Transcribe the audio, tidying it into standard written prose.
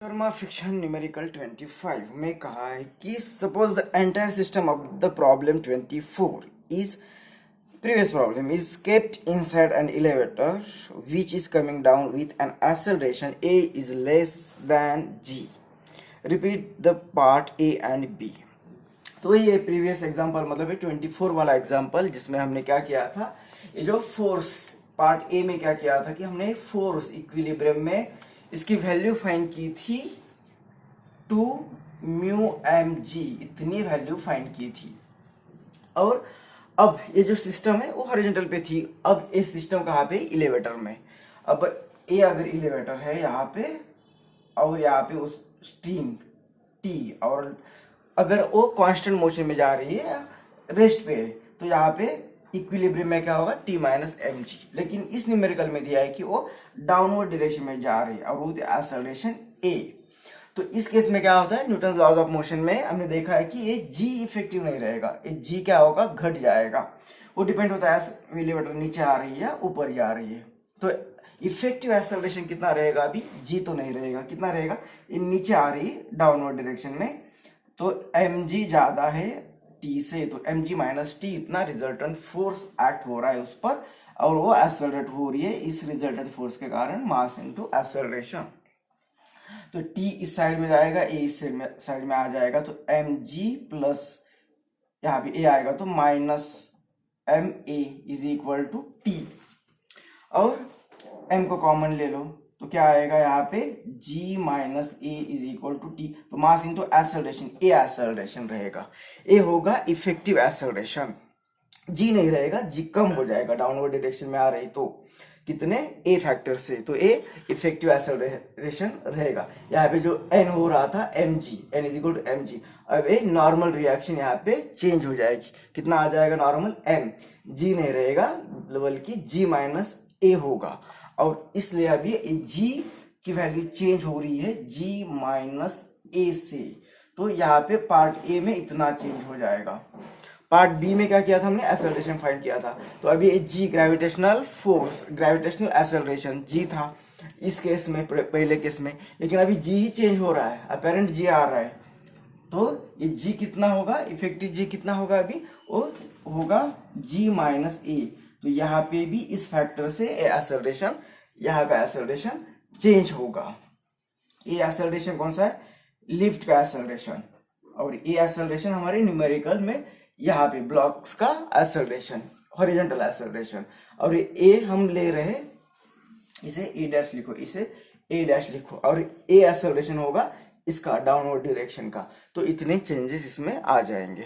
Sharma fiction numerical 25 में कहा है कि suppose the entire system of the problem 24 is previous problem is kept inside an elevator which is coming down with an acceleration a is less than g. Repeat the part a and b. तो ये previous example मतलब 24 वाला example जिसमें हमने क्या किया था, ये जो फोर्स पार्ट ए में क्या किया था कि हमने फोर्स इक्विलिब्रियम में इसकी वैल्यू फाइंड की थी 2 म्यू एम जी, इतनी वैल्यू फाइंड की थी। और अब ये जो सिस्टम है वो हॉरिजॉन्टल पे थी, अब ये सिस्टम कहाँ पे, एलिवेटर में। अब ये अगर एलिवेटर है यहाँ पे और यहाँ पे उस स्टीम टी, और अगर वो कांस्टेंट मोशन में जा रही है रेस्ट पे, तो यहाँ पे इक्विलिब्रियम में क्या होगा, टी माइनस एम जी। लेकिन इस न्यूमेरिकल में दिया है कि वो डाउनवर्ड डायरेक्शन में जा रही है और वो एक्सेलरेशन ए। तो इस केस में क्या होता है, न्यूटन लॉज ऑफ मोशन में हमने देखा है कि ये जी इफेक्टिव नहीं रहेगा, ये जी क्या होगा, घट जाएगा। वो डिपेंड होता है एलिवेटर नीचे आ रही है ऊपर जा रही है। तो इफेक्टिव एक्सेलरेशन कितना रहेगा, अभी जी तो नहीं रहेगा, कितना रहेगा, ये नीचे आ रही है डाउनवर्ड डायरेक्शन में, तो एम जी ज्यादा है टी से, तो एम जी माइनस टी इतना रिजल्टेंट फोर्स एक्ट हो रहा है उस पर, और वो एक्सेलरेट हो रही है इस रिजल्टेंट फोर्स के कारण, मास इनटू एक्सेलरेशन। तो t इस साइड में जाएगा, a इस साइड में आ जाएगा, तो एम जी प्लस यहाँ पे a आएगा तो minus M A is equal to T, और m को कॉमन ले लो तो क्या आएगा यहाँ पे, g minus A is equal to T. तो mass into acceleration, a acceleration रहेगा, a होगा इफेक्टिव एक्सेलरेशन, g नहीं रहेगा, g कम हो जाएगा डाउनवर्ड डायरेक्शन में आ रही तो कितने, a फैक्टर से, तो a इफेक्टिव एक्सेलरेशन रहेगा। यहाँ पे जो n हो रहा था mg, n is equal to mg, अब ये नॉर्मल रिएक्शन यहाँ पे चेंज हो जाएगी, कितना आ जाएगा नॉर्मल, m, g नहीं रहेगा बल्कि g माइनस a होगा, और इसलिए अभी g की वैल्यू चेंज हो रही है g माइनस a से। तो यहाँ पे पार्ट a में इतना चेंज हो जाएगा। पार्ट बी में क्या किया था हमने, एक्सेलरेशन फाइंड किया था, तो अभी जी ग्रेविटेशनल फोर्स, ग्रेविटेशनल एक्सेलरेशन जी था इस केस में, पहले केस में, लेकिन अभी जी ही चेंज हो रहा है, अपेरेंट जी आ रहा है, तो ये जी कितना होगा, इफेक्टिव जी कितना होगा, अभी वो होगा जी माइनस ए। तो यहाँ पे भी इस फैक्टर से एक्सेलरेशन, यहाँ का एक्सेलरेशन चेंज होगा। ये एक्सेलरेशन कौन सा है, लिफ्ट का एक्सेलरेशन, और ये एक्सेलरेशन हमारे न्यूमेरिकल में यहाँ पे ब्लॉक्स का एक्सेलरेशन, हॉरिजॉन्टल एक्सेलरेशन, और ये हम ले रहे, इसे ए डैश लिखो, इसे ए डैश लिखो, और ए एक्सेलरेशन होगा इसका डाउनवर्ड डायरेक्शन का। तो इतने चेंजेस इसमें आ जाएंगे।